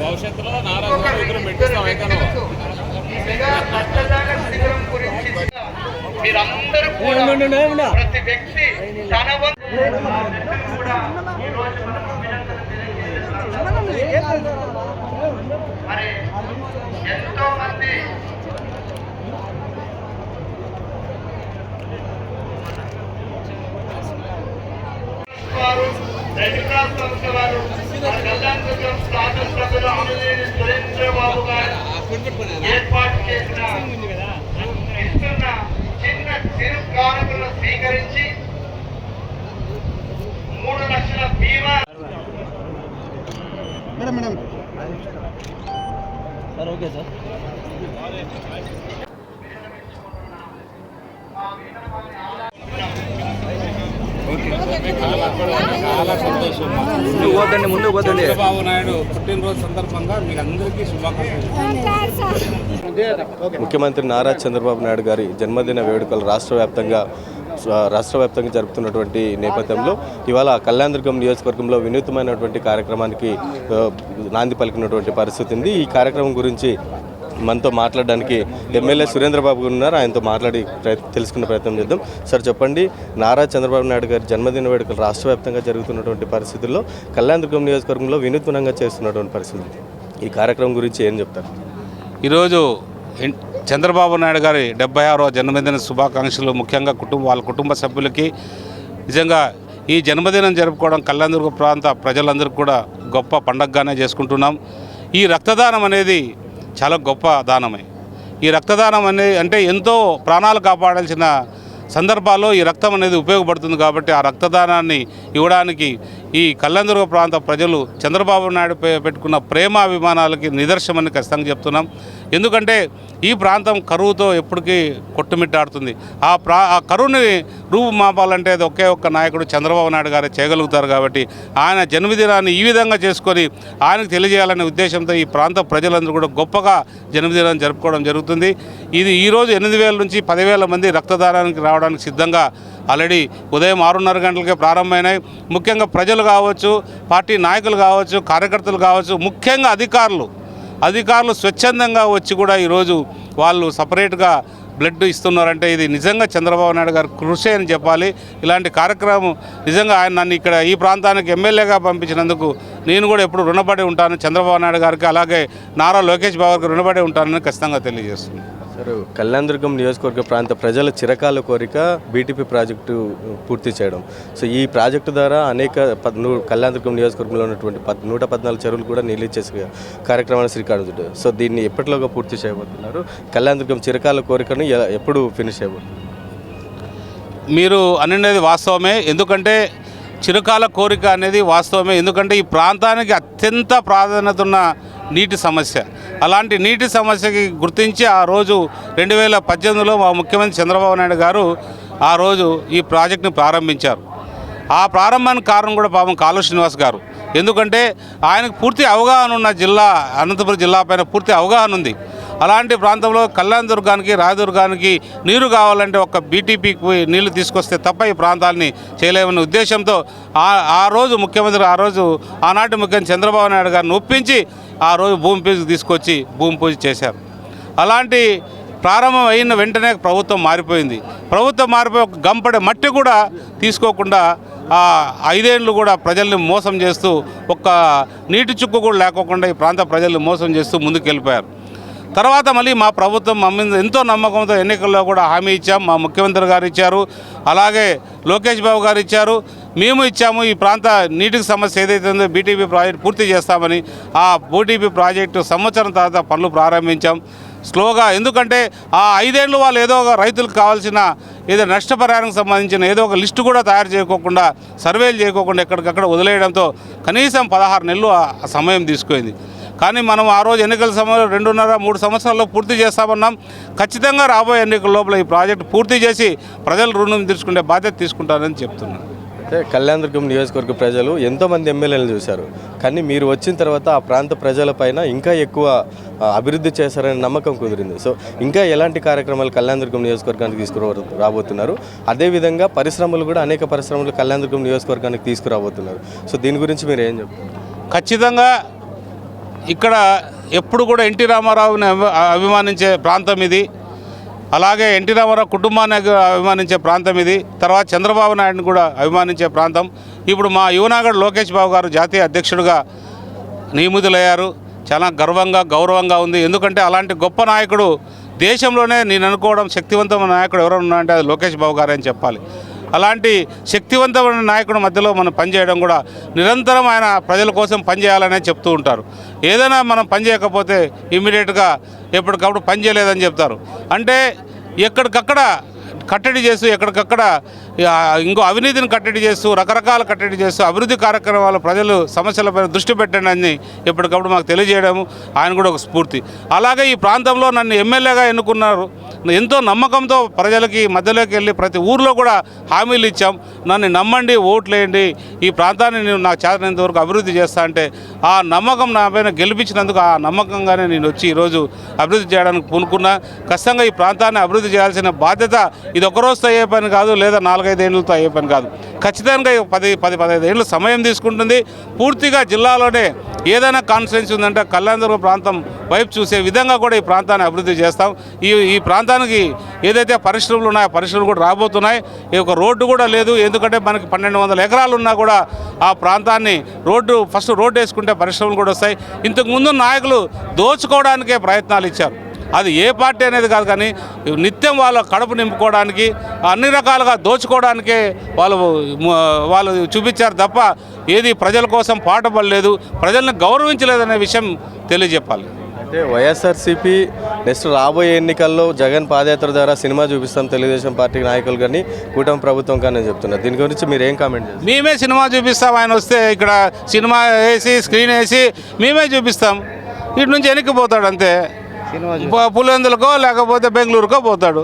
భవిష్యత్తులో మీరందరూ ప్రతి వ్యక్తి తన మరి ఎంతో మంది వారు రెడ్ క్రాస్ సంస్థ వారు కళ్యాణదుర్గం శాసనసభ్యులు సురేంద్ర బాబు గారు ఏర్పాటు చేసిన ఇస్తున్న చిన్న చిరు కానుకలను స్వీకరించి 3 లక్షల బీమా సార్ ఓకే సార్ చాలా సంతోషం. ముందు పోతండి. చంద్రబాబు నాయుడు పుట్టినరోజు సందర్భంగా మీకు అందరికీ శుభాకాంక్షలు. ముఖ్యమంత్రి నారా చంద్రబాబు నాయుడు గారి జన్మదిన వేడుకలు రాష్ట్ర వ్యాప్తంగా జరుపుతున్నటువంటి నేపథ్యంలో ఇవాళ కళ్యాణదుర్గం నియోజకవర్గంలో వినూత్నమైనటువంటి కార్యక్రమానికి నాంది పలికినటువంటి పరిస్థితి ఉంది. ఈ కార్యక్రమం గురించి మనతో మాట్లాడడానికి ఎమ్మెల్యే సురేంద్రబాబు గారు ఉన్నారు. ఆయనతో మాట్లాడి తెలుసుకునే ప్రయత్నం చేద్దాం. సార్ చెప్పండి, నారా చంద్రబాబు నాయుడు గారి జన్మదిన వేడుకలు రాష్ట్ర వ్యాప్తంగా జరుగుతున్నటువంటి పరిస్థితుల్లో కళ్యాణదుర్గం నియోజకవర్గంలో వినూత్నంగా చేస్తున్నటువంటి పరిస్థితి, ఈ కార్యక్రమం గురించి ఏం చెప్తారు? ఈరోజు చంద్రబాబు నాయుడు గారి 76వ జన్మదిన శుభాకాంక్షలు ముఖ్యంగా వాళ్ళ కుటుంబ సభ్యులకి. నిజంగా ఈ జన్మదినం జరుపుకోవడం కళ్యాణదుర్గం ప్రాంత ప్రజలందరికీ కూడా గొప్ప పండగగానే చేసుకుంటున్నాం. ఈ రక్తదానం అనేది చాలా గొప్ప దానమే. ఈ రక్తదానం అనేది అంటే ఎంతో ప్రాణాలు కాపాడాల్సిన సందర్భాల్లో ఈ రక్తం అనేది ఉపయోగపడుతుంది. కాబట్టి ఆ రక్తదానాన్ని ఇవ్వడానికి ఈ కళ్యాణదుర్గం ప్రాంత ప్రజలు చంద్రబాబు నాయుడు పెట్టుకున్న ప్రేమాభిమానాలకి నిదర్శనమని ఖచ్చితంగా చెప్తున్నాం. ఎందుకంటే ఈ ప్రాంతం కరువుతో ఎప్పటికీ కొట్టుమిట్టాడుతుంది. ఆ కరువుని రూపుమాపాలంటే అది ఒకే ఒక్క నాయకుడు చంద్రబాబు నాయుడు గారే చేయగలుగుతారు. కాబట్టి ఆయన జన్మదినాన్ని ఈ విధంగా చేసుకొని ఆయనకు తెలియజేయాలనే ఉద్దేశంతో ఈ ప్రాంత ప్రజలందరూ కూడా గొప్పగా జన్మదినాన్ని జరుపుకోవడం జరుగుతుంది. ఇది ఈరోజు 8,000 నుంచి 10,000 మంది రక్తదానానికి రావడానికి సిద్ధంగా ఆల్రెడీ ఉదయం 6:30 గంటలకే ప్రారంభమైనాయి. ముఖ్యంగా ప్రజలు కావచ్చు, పార్టీ నాయకులు కావచ్చు, కార్యకర్తలు కావచ్చు, ముఖ్యంగా అధికారులు స్వచ్ఛందంగా వచ్చి కూడా ఈరోజు వాళ్ళు సపరేట్గా బ్లడ్ ఇస్తున్నారంటే ఇది నిజంగా చంద్రబాబు నాయుడు గారు కృషి అని చెప్పాలి. ఇలాంటి కార్యక్రమం నిజంగా ఆయన నన్ను ఇక్కడ ఈ ప్రాంతానికి ఎమ్మెల్యేగా పంపించినందుకు నేను కూడా ఎప్పుడు రుణపడి ఉంటాను చంద్రబాబు నాయుడు గారికి, అలాగే నారా లోకేష్ బాబు గారికి రుణపడి ఉంటానని ఖచ్చితంగా తెలియజేస్తున్నాను. సార్, కళ్యాణదుర్గం నియోజకవర్గ ప్రాంత ప్రజల చిరకాల కోరిక బీటీపీ ప్రాజెక్టు పూర్తి చేయడం. సో ఈ ప్రాజెక్టు ద్వారా అనేక కళ్యాణదుర్గం నియోజకవర్గంలో ఉన్నటువంటి 114 చెరువులు కూడా నీళ్ళు ఇచ్చేసే కార్యక్రమాన్ని శ్రీకారం చుట్టారు. సో దీన్ని ఎప్పటిలోగా పూర్తి చేయబోతున్నారు? కళ్యాణదుర్గం చిరకాల కోరికను ఎప్పుడు ఫినిష్ చేయబోతున్నారు? మీరు అనేది వాస్తవమే. ఎందుకంటే చిరకాల కోరిక అనేది వాస్తవమే. ఎందుకంటే ఈ ప్రాంతానికి అత్యంత ప్రాధాన్యత ఉన్న నీటి సమస్య. అలాంటి నీటి సమస్యకి గుర్తించి ఆ రోజు 2018లో మా ముఖ్యమంత్రి చంద్రబాబు నాయుడు గారు ఆ రోజు ఈ ప్రాజెక్టును ప్రారంభించారు. ఆ ప్రారంభానికి కారణం కూడా పాపం కాలువ శ్రీనివాస్ గారు. ఎందుకంటే ఆయనకు పూర్తి అవగాహన ఉన్న జిల్లా అనంతపురం జిల్లా పైన పూర్తి అవగాహన ఉంది. అలాంటి ప్రాంతంలో కళ్యాణదుర్గానికి రాయదుర్గానికి నీరు కావాలంటే ఒక బీటీపీకి నీళ్లు తీసుకొస్తే తప్ప ఈ ప్రాంతాలని చేయలేమనే ఉద్దేశంతో ఆ రోజు ముఖ్యమంత్రి ఆనాటి ముఖ్యమంత్రి చంద్రబాబు నాయుడు గారిని ఒప్పించి ఆ రోజు భూమి పూజకు తీసుకొచ్చి భూమి పూజ చేశారు. అలాంటి ప్రారంభం అయిన వెంటనే ప్రభుత్వం మారిపోయింది. ప్రభుత్వం మారిపోయి ఒక గంపడి మట్టి కూడా తీసుకోకుండా 5 ఏళ్ళు కూడా ప్రజల్ని మోసం చేస్తూ ఒక్క నీటి చుక్కు కూడా లేకోకుండా ఈ ప్రాంత ప్రజల్ని మోసం చేస్తూ ముందుకు వెళ్ళిపోయారు. తర్వాత మళ్ళీ మా ప్రభుత్వం మా మీద ఎంతో నమ్మకంతో ఎన్నికల్లో కూడా హామీ ఇచ్చాం. మా ముఖ్యమంత్రి గారు ఇచ్చారు, అలాగే లోకేష్ బాబు గారు ఇచ్చారు, మేము ఇచ్చాము. ఈ ప్రాంత నీటికి సమస్య ఏదైతే ఉందో బీటీపీ ప్రాజెక్టు పూర్తి చేస్తామని ఆ బీటీపీ ప్రాజెక్టు సంవత్సరం తర్వాత పనులు ప్రారంభించాం స్లోగా. ఎందుకంటే ఆ 5 ఏళ్ళు వాళ్ళు ఏదో ఒక రైతులకు కావాల్సిన ఏదో నష్టపరిహారానికి సంబంధించిన ఏదో ఒక లిస్టు కూడా తయారు చేయకోకుండా, సర్వేలు చేయకోకుండా ఎక్కడికక్కడ వదిలేయడంతో కనీసం 16 నెలలు ఆ సమయం తీసుకుంది. కానీ మనం ఆ రోజు ఎన్నికల సమయంలో 2.5-3 సంవత్సరాల్లో పూర్తి చేస్తామన్నాం. ఖచ్చితంగా రాబోయే ఎన్నికల లోపల ఈ ప్రాజెక్టు పూర్తి చేసి ప్రజలు రుణం తీర్చుకునే బాధ్యత తీసుకుంటారని చెప్తున్నాను. అంటే కళ్యాణదుర్గం నియోజకవర్గ ప్రజలు ఎంతోమంది ఎమ్మెల్యేలు చూశారు, కానీ మీరు వచ్చిన తర్వాత ఆ ప్రాంత ప్రజలపైన ఇంకా ఎక్కువ అభివృద్ధి చేశారనే నమ్మకం కుదిరింది. సో ఇంకా ఎలాంటి కార్యక్రమాలు కళ్యాణదుర్గం నియోజకవర్గానికి రాబోతున్నారు? అదేవిధంగా పరిశ్రమలు కూడా అనేక పరిశ్రమలు కళ్యాణదుర్గం నియోజకవర్గానికి తీసుకురాబోతున్నారు. సో దీని గురించి మీరు ఏం చెప్తారు? ఖచ్చితంగా ఇక్కడ ఎప్పుడు కూడా ఎన్టీ రామారావుని అభిమానించే ప్రాంతం ఇది. అలాగే ఎన్టీ రామారావు కుటుంబాన్ని అభిమానించే ప్రాంతం ఇది. తర్వాత చంద్రబాబు నాయుడుని కూడా అభిమానించే ప్రాంతం. ఇప్పుడు మా యువనాగడ్ లోకేష్ బాబు గారు జాతీయ అధ్యక్షుడిగా నియమితులయ్యారు. చాలా గౌరవంగా ఉంది. ఎందుకంటే అలాంటి గొప్ప నాయకుడు దేశంలోనే నేను అనుకోవడం శక్తివంతమైన నాయకుడు ఎవరైనా ఉన్నారంటే అది లోకేష్ బాబు గారు అని చెప్పాలి. అలాంటి శక్తివంతమైన నాయకుడు మధ్యలో మనం పనిచేయడం కూడా నిరంతరం ఆయన ప్రజల కోసం పనిచేయాలనే చెప్తూ ఉంటారు. ఏదైనా మనం పని చేయకపోతే ఇమ్మీడియట్గా ఎప్పటికప్పుడు పని చేయలేదని చెప్తారు. అంటే ఎక్కడికక్కడ కట్టడి చేస్తూ ఎక్కడికక్కడ ఇంకో అవినీతిని కట్టడి చేస్తూ రకరకాల కట్టడి చేస్తూ అభివృద్ధి కార్యక్రమాలు ప్రజలు సమస్యలపై దృష్టి పెట్టండి అని ఎప్పటికప్పుడు మాకు తెలియజేయడము ఆయన కూడా ఒక స్ఫూర్తి. అలాగే ఈ ప్రాంతంలో నన్ను ఎమ్మెల్యేగా ఎన్నుకున్నారు. ఎంతో నమ్మకంతో ప్రజలకి మధ్యలోకి వెళ్ళి ప్రతి ఊర్లో కూడా హామీలు ఇచ్చాం. నన్ను నమ్మండి, ఓట్లేయండి, ఈ ప్రాంతాన్ని నేను నాకు చేతనంత వరకు అభివృద్ధి చేస్తా అంటే ఆ నమ్మకం నా పైన గెలిపించినందుకు ఆ నమ్మకంగానే నేను వచ్చి ఈరోజు అభివృద్ధి చేయడానికి పూనుకున్నా. ఖచ్చితంగా ఈ ప్రాంతాన్ని అభివృద్ధి చేయాల్సిన బాధ్యత ఇది ఒక రోజుతో అయ్యే పని కాదు, లేదా 4-5 ఏళ్ళతో అయ్యే పని కాదు. ఖచ్చితంగా 10-15 ఏళ్ళు సమయం తీసుకుంటుంది. పూర్తిగా జిల్లాలోనే ఏదైనా కాన్స్టిట్యున్సీ ఉందంటే కళ్యాణదుర్గం ప్రాంతం వైపు చూసే విధంగా కూడా ఈ ప్రాంతాన్ని అభివృద్ధి చేస్తాం. ఈ ప్రాంతానికి ఏదైతే పరిశ్రమలు ఉన్నాయో పరిశ్రమలు కూడా రాబోతున్నాయి. ఈ ఒక రోడ్డు కూడా లేదు. ఎందుకంటే మనకి 1200 ఎకరాలు ఉన్నా కూడా ఆ ప్రాంతాన్ని ఫస్ట్ రోడ్డు వేసుకుంటే పరిశ్రమలు కూడా వస్తాయి. ఇంతకుముందు నాయకులు దోచుకోవడానికే ప్రయత్నాలు ఇచ్చారు. అది ఏ పార్టీ అనేది కాదు, కానీ నిత్యం వాళ్ళ కడుపు నింపుకోవడానికి అన్ని రకాలుగా దోచుకోవడానికే వాళ్ళు చూపించారు తప్ప ఏది ప్రజల కోసం పాటుపడలేదు, ప్రజల్ని గౌరవించలేదనే విషయం తెలియజెప్పాలి. అంటే వైఎస్ఆర్సీపీ నెక్స్ట్ రాబోయే ఎన్నికల్లో జగన్ పాదయాత్ర ద్వారా సినిమా చూపిస్తాం తెలుగుదేశం పార్టీ నాయకులు కానీ కూటమి ప్రభుత్వం కానీ చెప్తున్నారు. దీని గురించి మీరు ఏం కామెంట్ చేస్తారు? మేమే సినిమా చూపిస్తాం. ఆయన వస్తే ఇక్కడ సినిమా వేసి స్క్రీన్ వేసి మేమే చూపిస్తాం. ఇటు నుంచి వెనక్కిపోతాడు అంతే. పులివెందులకో లేకపోతే బెంగళూరుకో పోతాడు.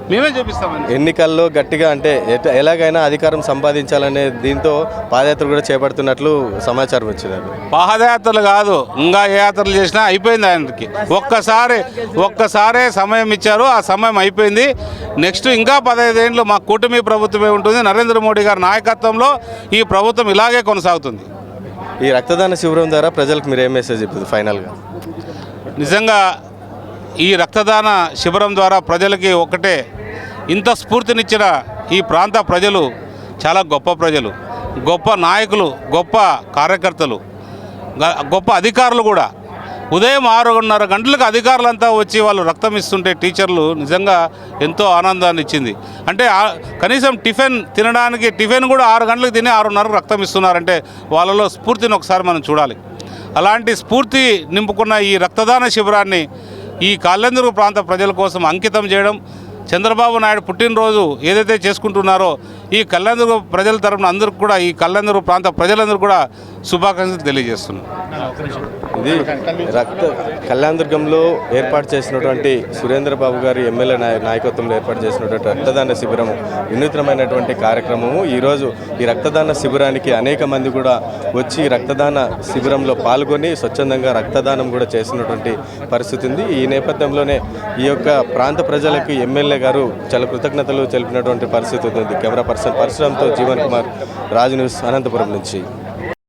మేమే చూపిస్తామని ఎన్నికల్లో గట్టిగా అంటే ఎలాగైనా అధికారం సంపాదించాలనే దీంతో పాదయాత్ర కూడా చేపడుతున్నట్లు సమాచారం వచ్చింది. పాదయాత్రలు కాదు, ఇంకా ఏ యాత్రలు చేసినా అయిపోయింది. ఆయనకి ఒక్కసారే సమయం ఇచ్చారు. ఆ సమయం అయిపోయింది. నెక్స్ట్ ఇంకా 15 ఏళ్ళు మా కూటమి ప్రభుత్వమే ఉంటుంది. నరేంద్ర మోడీ గారి నాయకత్వంలో ఈ ప్రభుత్వం ఇలాగే కొనసాగుతుంది. ఈ రక్తదాన శిబిరం ద్వారా ప్రజలకు మీరు ఏం మెసేజ్ చెప్తుంది ఫైనల్గా? నిజంగా ఈ రక్తదాన శిబిరం ద్వారా ప్రజలకి ఒకటే, ఇంత స్ఫూర్తినిచ్చిన ఈ ప్రాంత ప్రజలు చాలా గొప్ప ప్రజలు, గొప్ప నాయకులు, గొప్ప కార్యకర్తలు, గొప్ప అధికారులు కూడా. ఉదయం 6:30 గంటలకు అధికారులంతా వచ్చి వాళ్ళు రక్తం ఇస్తుంటే టీచర్లు నిజంగా ఎంతో ఆనందాన్ని ఇచ్చింది. అంటే కనీసం టిఫిన్ కూడా 6 గంటలకు తిని 6:30 రక్తం ఇస్తున్నారంటే వాళ్ళలో స్ఫూర్తిని ఒకసారి మనం చూడాలి. అలాంటి స్ఫూర్తి నింపుకున్న ఈ రక్తదాన శిబిరాన్ని ఈ కళ్యాణదుర్గం ప్రాంత ప్రజల కోసం అంకితం చేయడం, చంద్రబాబు నాయుడు పుట్టినరోజు ఏదైతే చేసుకుంటున్నారో ఈ కళ్యాణదుర్గం ప్రజల తరఫున అందరికీ కూడా ఈ కళ్యాణదుర్గం ప్రాంత ప్రజలందరూ కూడా శుభాకాంక్షలు తెలియజేస్తున్నాను. ఇది కళ్యాణదుర్గంలో ఏర్పాటు చేసినటువంటి సురేంద్రబాబు గారి ఎమ్మెల్యే నాయకత్వంలో ఏర్పాటు చేసినటువంటి రక్తదాన శిబిరం వినూత్నమైనటువంటి కార్యక్రమము. ఈరోజు ఈ రక్తదాన శిబిరానికి అనేక మంది కూడా వచ్చి రక్తదాన శిబిరంలో పాల్గొని స్వచ్ఛందంగా రక్తదానం కూడా చేసినటువంటి పరిస్థితి ఉంది. ఈ నేపథ్యంలోనే ఈ యొక్క ప్రాంత ప్రజలకు ఎమ్మెల్యే గారు చాలా కృతజ్ఞతలు తెలిపినటువంటి పరిస్థితి ఉంది. కెమెరా పర్సన్ పరశురామ్తో జీవన్ కుమార్, రాజ్ న్యూస్, అనంతపురం నుంచి.